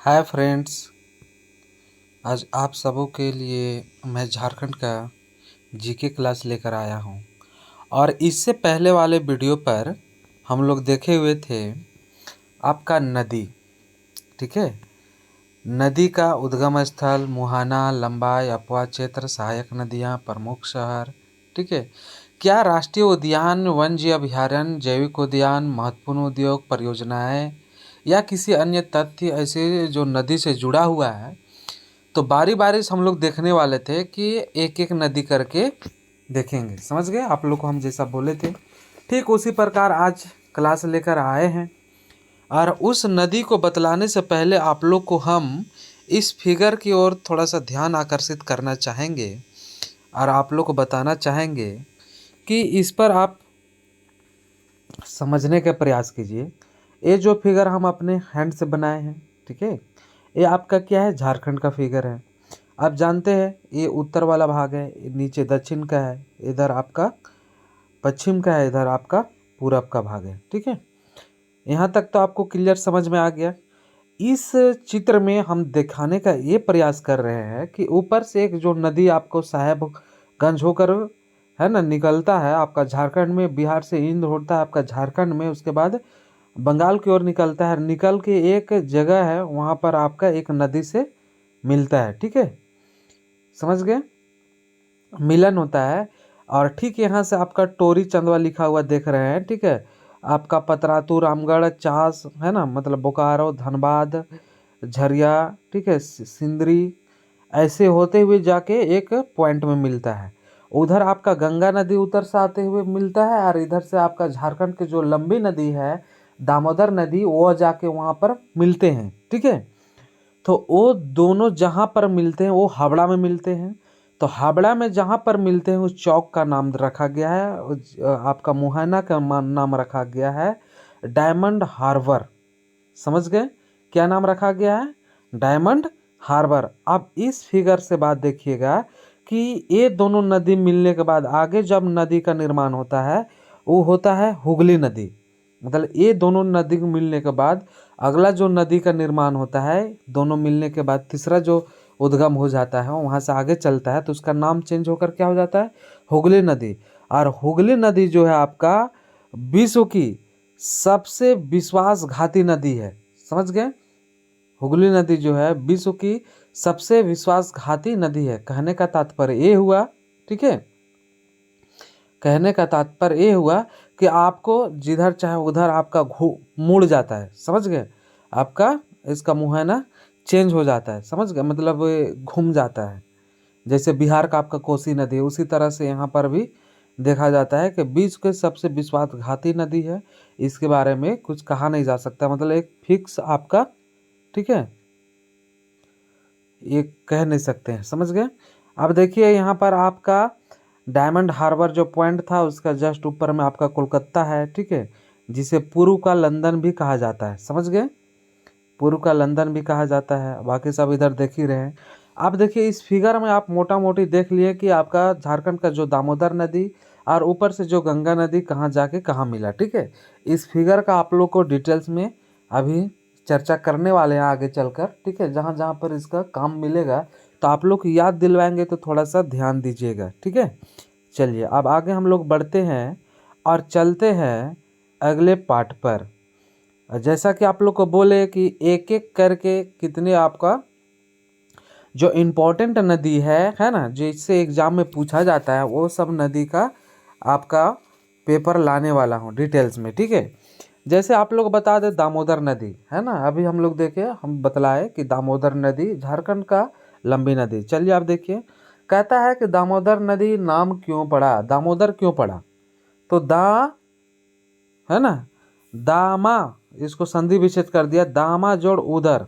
Hi friends. आज आप सबों के लिए मैं झारखंड का जीके क्लास लेकर आया हूँ। और इससे पहले वाले वीडियो पर हम लोग देखे हुए थे आपका नदी। ठीक है, नदी का उद्गम स्थल, मुहाना, लंबाई, अपवा क्षेत्र, सहायक नदियाँ, प्रमुख शहर। ठीक है, क्या राष्ट्रीय उद्यान, वन्य अभयारण्य, जैविक उद्यान, महत्वपूर्ण उद्योग परियोजनाएं या किसी अन्य तथ्य ऐसे जो नदी से जुड़ा हुआ है, तो बारी बारी से हम लोग देखने वाले थे कि एक एक नदी करके देखेंगे। समझ गए आप लोग को हम जैसा बोले थे, ठीक उसी प्रकार आज क्लास लेकर आए हैं। और उस नदी को बतलाने से पहले आप लोग को हम इस फिगर की ओर थोड़ा सा ध्यान आकर्षित करना चाहेंगे और आप लोग को बताना चाहेंगे कि इस पर आप समझने का प्रयास कीजिए। ये जो फिगर हम अपने हैंड से बनाए हैं, ठीक है, ये आपका क्या है, झारखंड का फिगर है। आप जानते हैं ये उत्तर वाला भाग है, नीचे दक्षिण का है, इधर आपका पश्चिम का है, इधर आपका पूरब का भाग है। ठीक है, यहाँ तक तो आपको क्लियर समझ में आ गया। इस चित्र में हम दिखाने का ये प्रयास कर रहे हैं कि ऊपर से एक जो नदी आपको साहेबगंज होकर है ना निकलता है आपका झारखंड में, बिहार से इंद होता है आपका झारखंड में, उसके बाद बंगाल की ओर निकलता है, निकल के एक जगह है वहाँ पर आपका एक नदी से मिलता है। ठीक है, समझ गए, मिलन होता है। और ठीक यहाँ से आपका टोरी चंदवा लिखा हुआ देख रहे हैं। ठीक है, आपका पतरातू, रामगढ़, चास है ना, मतलब बोकारो, धनबाद, झरिया, ठीक है, सिंदरी, ऐसे होते हुए जाके एक पॉइंट में मिलता है। उधर आपका गंगा नदी उधर से आते हुए मिलता है, और इधर से आपका झारखंड की जो लंबी नदी है दामोदर नदी, वो जाके वहाँ पर मिलते हैं। ठीक है, तो वो दोनों जहाँ पर मिलते हैं वो हावड़ा में मिलते हैं। तो हावड़ा में जहाँ पर मिलते हैं उस चौक का नाम रखा गया है, आपका मुहाना का नाम रखा गया है डायमंड हार्बर। समझ गए, क्या नाम रखा गया है, डायमंड हार्बर। अब इस फिगर से बात देखिएगा कि ये दोनों नदी मिलने के बाद आगे जब नदी का निर्माण होता है वो होता है हुगली नदी। मतलब ये दोनों नदी मिलने के बाद अगला जो नदी का निर्माण होता है, दोनों मिलने के बाद तीसरा जो उद्गम हो जाता है वहाँ से आगे चलता है, तो उसका नाम चेंज होकर क्या हो जाता है, हुगली नदी। और हुगली नदी जो है आपका विश्व की सबसे विश्वासघाती नदी है। समझ गए, हुगली नदी जो है विश्व की सबसे विश्वासघाती नदी है। कहने का तात्पर्य ये हुआ, ठीक है, कहने का तात्पर्य ये हुआ कि आपको जिधर चाहे उधर आपका मुड़ जाता है। समझ गए, आपका इसका मुँह है ना चेंज हो जाता है। समझ गए, मतलब घूम जाता है। जैसे बिहार का आपका कोसी नदी है, उसी तरह से यहाँ पर भी देखा जाता है कि विश्व के सबसे विश्वासघाती नदी है। इसके बारे में कुछ कहा नहीं जा सकता, मतलब एक फिक्स आपका, ठीक है, ये कह नहीं सकते हैं। समझ गए। अब देखिए यहाँ पर आपका डायमंड हार्बर जो पॉइंट था उसका जस्ट ऊपर में आपका कोलकाता है। ठीक है, जिसे पूर्व का लंदन भी कहा जाता है। समझ गए, पूर्व का लंदन भी कहा जाता है। बाकी सब इधर देख ही रहे हैं। आप देखिए इस फिगर में आप मोटा मोटी देख लिए कि आपका झारखंड का जो दामोदर नदी और ऊपर से जो गंगा नदी कहाँ जाके कहाँ मिला। ठीक है, इस फिगर का आप लोग को डिटेल्स में अभी चर्चा करने वाले हैं आगे चलकर। ठीक है, जहाँ जहाँ पर इसका काम मिलेगा तो आप लोग याद दिलवाएंगे, तो थोड़ा सा ध्यान दीजिएगा। ठीक है, चलिए अब आगे हम लोग बढ़ते हैं और चलते हैं अगले पार्ट पर। जैसा कि आप लोग को बोले कि एक एक करके कितने आपका जो इम्पोर्टेंट नदी है ना, जिससे एग्जाम में पूछा जाता है, वो सब नदी का आपका पेपर लाने वाला हूँ डिटेल्स में। ठीक है, जैसे आप लोग बता दें दामोदर नदी है ना, अभी हम लोग देखे हम बतलाए कि दामोदर नदी झारखंड का लंबी नदी। चलिए आप देखिए, कहता है कि दामोदर नदी नाम क्यों पड़ा, दामोदर क्यों पड़ा, तो दा है ना, दामा, इसको संधि विच्छेद कर दिया, दामा जोड़ उदर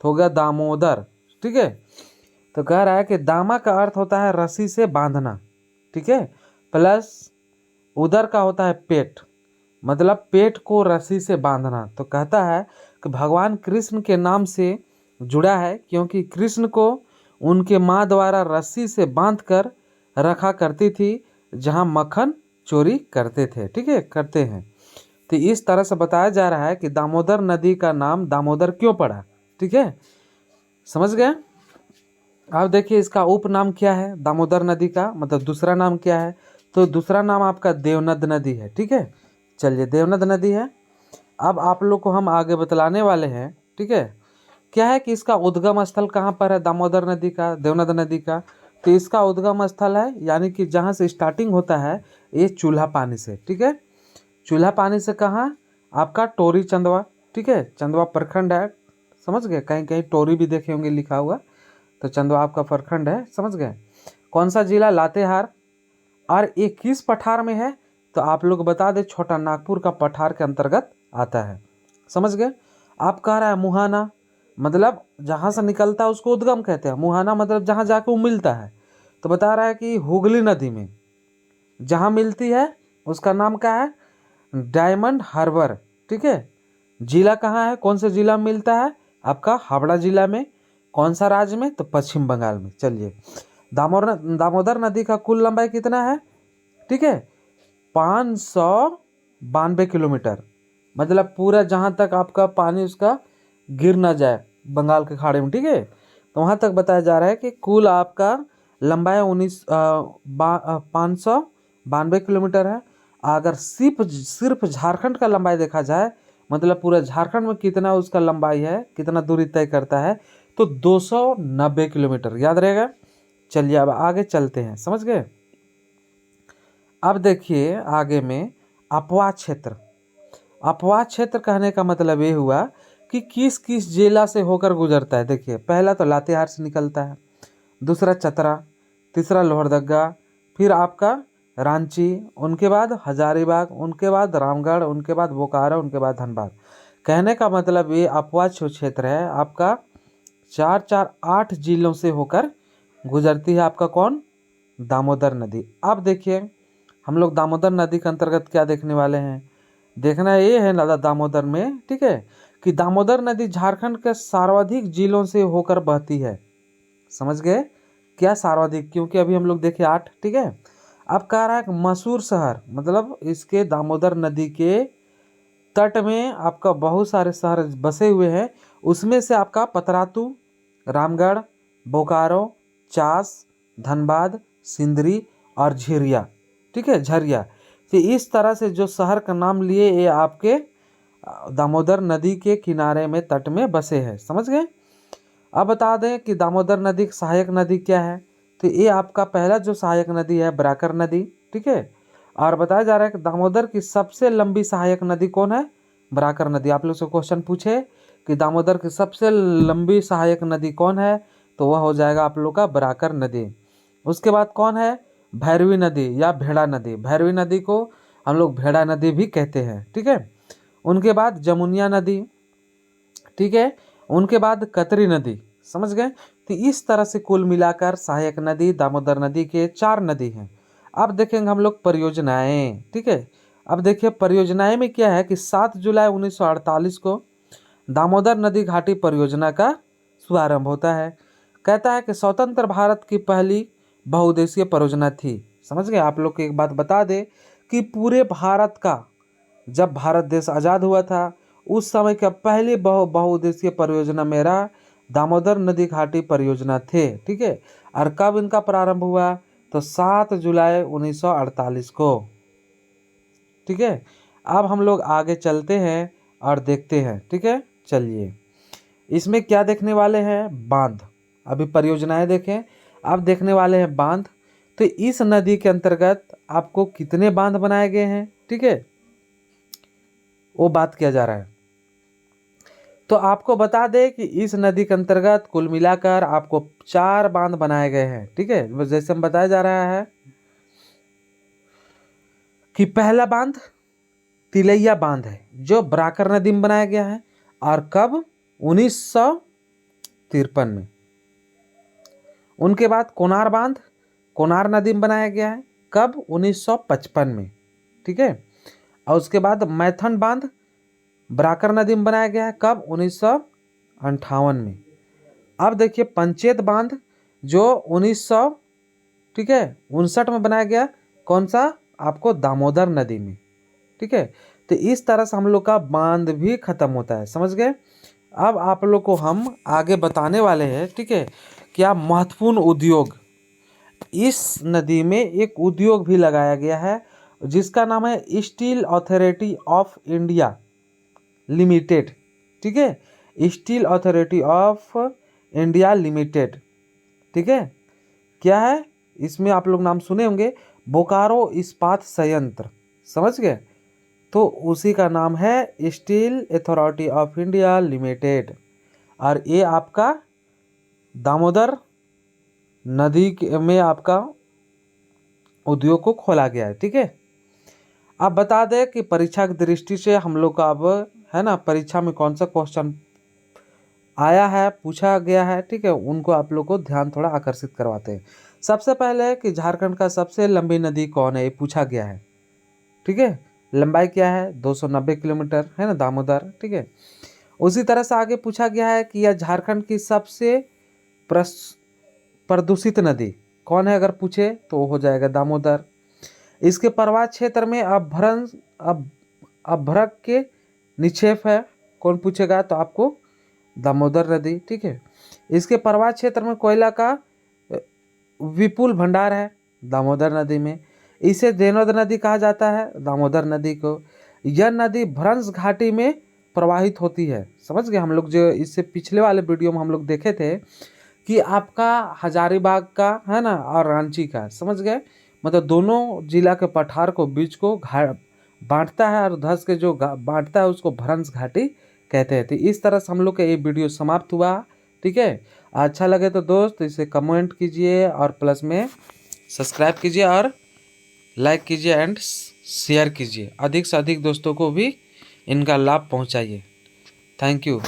तो हो गया दामोदर। ठीक है, तो कह रहा है कि दामा का अर्थ होता है रस्सी से बांधना। ठीक है, प्लस उदर का होता है पेट, मतलब पेट को रस्सी से बांधना। तो कहता है कि भगवान कृष्ण के नाम से जुड़ा है, क्योंकि कृष्ण को उनके माँ द्वारा रस्सी से बांध कर रखा करती थी, जहाँ मक्खन चोरी करते थे। ठीक है, करते हैं। तो इस तरह से बताया जा रहा है कि दामोदर नदी का नाम दामोदर क्यों पड़ा। ठीक है, समझ गए। अब देखिए इसका उपनाम क्या है दामोदर नदी का, मतलब दूसरा नाम क्या है, तो दूसरा नाम आपका देवनद नदी है। ठीक है, चलिए देवनद नदी है। अब आप लोग को हम आगे बतलाने वाले हैं, ठीक है, क्या है कि इसका उद्गम स्थल कहाँ पर है दामोदर नदी का, देवनद नदी का। तो इसका उद्गम स्थल है, यानी कि जहाँ से स्टार्टिंग होता है ये चूल्हा पानी से। ठीक है, चूल्हा पानी से कहाँ, आपका टोरी चंदवा। ठीक है, चंदवा प्रखंड है, समझ गए, कहीं कहीं टोरी भी देखे होंगे लिखा हुआ, तो चंदवा आपका प्रखंड है, समझ गए। कौन सा जिला, लातेहार। और ये किस पठार में है, तो आप लोग बता दें छोटा नागपुर का पठार के अंतर्गत आता है, समझ गए। आप कह रहा है मुहाना, मतलब जहाँ से निकलता है उसको उद्गम कहते हैं, मुहाना मतलब जहाँ जाके वो मिलता है। तो बता रहा है कि हुगली नदी में जहाँ मिलती है उसका नाम क्या है, डायमंड हार्बर। ठीक है, जिला कहाँ है, कौन से जिला में मिलता है, आपका हावड़ा जिला में। कौन सा राज्य में, तो पश्चिम बंगाल में। चलिए दामोदर नदी का कुल लंबाई कितना है, ठीक है, 592 किलोमीटर। मतलब पूरा जहाँ तक आपका पानी उसका गिर ना जाए बंगाल के खाड़ी में, ठीक है, तो वहाँ तक बताया जा रहा है कि कुल आपका लंबाई 592 किलोमीटर है। अगर सिर्फ झारखंड का लंबाई देखा जाए, मतलब पूरा झारखंड में कितना उसका लंबाई है, कितना दूरी तय करता है, तो 290 किलोमीटर, याद रहेगा। चलिए अब आगे चलते हैं, समझ गए। अब देखिए आगे में अपवाह क्षेत्र। अपवाह क्षेत्र कहने का मतलब ये हुआ कि किस किस जिला से होकर गुजरता है। देखिए पहला तो लातेहार से निकलता है, दूसरा चतरा, तीसरा लोहरदगा, फिर आपका रांची, उनके बाद हजारीबाग, उनके बाद रामगढ़, उनके बाद बोकारो, उनके बाद धनबाद। कहने का मतलब ये अपवाह क्षेत्र है आपका 8 जिलों से होकर गुजरती है, आपका कौन, दामोदर नदी। अब देखिए हम लोग दामोदर नदी के अंतर्गत क्या देखने वाले हैं, देखना ये है ना दामोदर में, ठीक है, कि दामोदर नदी झारखंड के सर्वाधिक जिलों से होकर बहती है। समझ गए, क्या सर्वाधिक, क्योंकि अभी हम लोग देखे 8, ठीक है। अब कह रहा है कि मशहूर शहर, मतलब इसके दामोदर नदी के तट में आपका बहुत सारे शहर बसे हुए हैं, उसमें से आपका पतरातू, रामगढ़, बोकारो, चास, धनबाद, सिंदरी और झिरिया, ठीक है, झरिया। तो इस तरह से जो शहर का नाम लिए ये आपके दामोदर नदी के किनारे में तट में बसे हैं, समझ गए। अब बता दें कि दामोदर नदी की सहायक नदी क्या है, तो ये आपका पहला जो सहायक नदी है बराकर नदी, ठीक है। और बताया जा रहा है कि दामोदर की सबसे लंबी सहायक नदी कौन है, बराकर नदी। आप लोग से क्वेश्चन पूछे कि दामोदर की सबसे लंबी सहायक नदी कौन है, तो वह हो जाएगा आप लोग का बराकर नदी। उसके बाद कौन है, भैरवी नदी या भेड़ा नदी। भैरवी नदी को हम लोग भेड़ा नदी भी कहते हैं, ठीक है। उनके बाद जमुनिया नदी, ठीक है, उनके बाद कतरी नदी, समझ गए। तो इस तरह से कुल मिलाकर सहायक नदी दामोदर नदी के 4 नदी हैं। अब देखेंगे हम लोग परियोजनाएं, ठीक है। अब देखिए परियोजनाएं में क्या है कि 7 जुलाई 1948 को दामोदर नदी घाटी परियोजना का शुभारंभ होता है। कहता है कि स्वतंत्र भारत की पहली बहुउद्देशीय परियोजना थी। समझ गए। आप लोग को एक बात बता दे कि पूरे भारत का, जब भारत देश आज़ाद हुआ था उस समय का पहली बहुउद्देशीय परियोजना मेरा दामोदर नदी घाटी परियोजना थे, ठीक है। और कब इनका प्रारंभ हुआ, तो 7 जुलाई 1948 को, ठीक है। अब हम लोग आगे चलते हैं और देखते हैं, ठीक है। चलिए इसमें क्या देखने वाले हैं, बांध। अभी परियोजनाएं देखें, अब देखने वाले हैं बांध। तो इस नदी के अंतर्गत आपको कितने बांध बनाए गए हैं, ठीक है, वो बात किया जा रहा है। तो आपको बता दें कि इस नदी के अंतर्गत कुल मिलाकर आपको 4 बांध बनाए गए हैं, ठीक है। जैसे हम बताया जा रहा है कि पहला बांध तिलैया बांध है जो बराकर नदी में बनाया गया है, और कब, 1953 में। उनके बाद कोनार बांध कोनार नदी में बनाया गया है, कब, 1955 में, ठीक है। और उसके बाद मैथन बांध बराकर नदी में बनाया गया है, कब, 1958 में। अब देखिए पंचेत बांध जो 1900, ठीक है, 59 में बनाया गया, कौन सा, आपको दामोदर नदी में, ठीक है। तो इस तरह से हम लोग का बांध भी खत्म होता है, समझ गए। अब आप लोग को हम आगे बताने वाले हैं, ठीक है, क्या महत्वपूर्ण उद्योग। इस नदी में एक उद्योग भी लगाया गया है जिसका नाम है steel authority of India limited, ठीक है, steel authority of India limited, ठीक है। क्या है इसमें, आप लोग नाम सुने होंगे, बोकारो इस्पात संयंत्र, समझ गए, तो उसी का नाम है steel authority of India limited. और ये आपका दामोदर नदी में आपका उद्योग को खोला गया है, ठीक है। अब बता दें कि परीक्षा की दृष्टि से हम लोग का अब है ना, परीक्षा में कौन सा क्वेश्चन आया है, पूछा गया है, ठीक है, उनको आप लोग को ध्यान थोड़ा आकर्षित करवाते हैं। सबसे पहले कि झारखंड का सबसे लंबी नदी कौन है, ये पूछा गया है, ठीक है। लंबाई क्या है, 290 किलोमीटर, है ना, दामोदर, ठीक है। उसी तरह से आगे पूछा गया है कि यह झारखंड की सबसे प्रदूषित नदी कौन है, अगर पूछे तो हो जाएगा दामोदर। इसके प्रवाह क्षेत्र में अभ्रक के निक्षेप है, कौन पूछेगा तो आपको दामोदर नदी, ठीक है। इसके प्रवाह क्षेत्र में कोयला का विपुल भंडार है दामोदर नदी में। इसे देनोद नदी कहा जाता है, दामोदर नदी को। यह नदी भ्रंश घाटी में प्रवाहित होती है, समझ गए। हम लोग जो इससे पिछले वाले वीडियो में हम लोग देखे थे कि आपका हजारीबाग का है ना और रांची का, समझ गए, मतलब दोनों जिला के पठार को बीच को बांटता है और धस के जो बांटता है उसको भ्रंश घाटी कहते हैं। तो इस तरह से हम लोग का ये वीडियो समाप्त हुआ, ठीक है। अच्छा लगे तो दोस्त इसे कमेंट कीजिए और प्लस में सब्सक्राइब कीजिए और लाइक कीजिए एंड शेयर कीजिए, अधिक से अधिक दोस्तों को भी इनका लाभ पहुंचाइए। Thank you.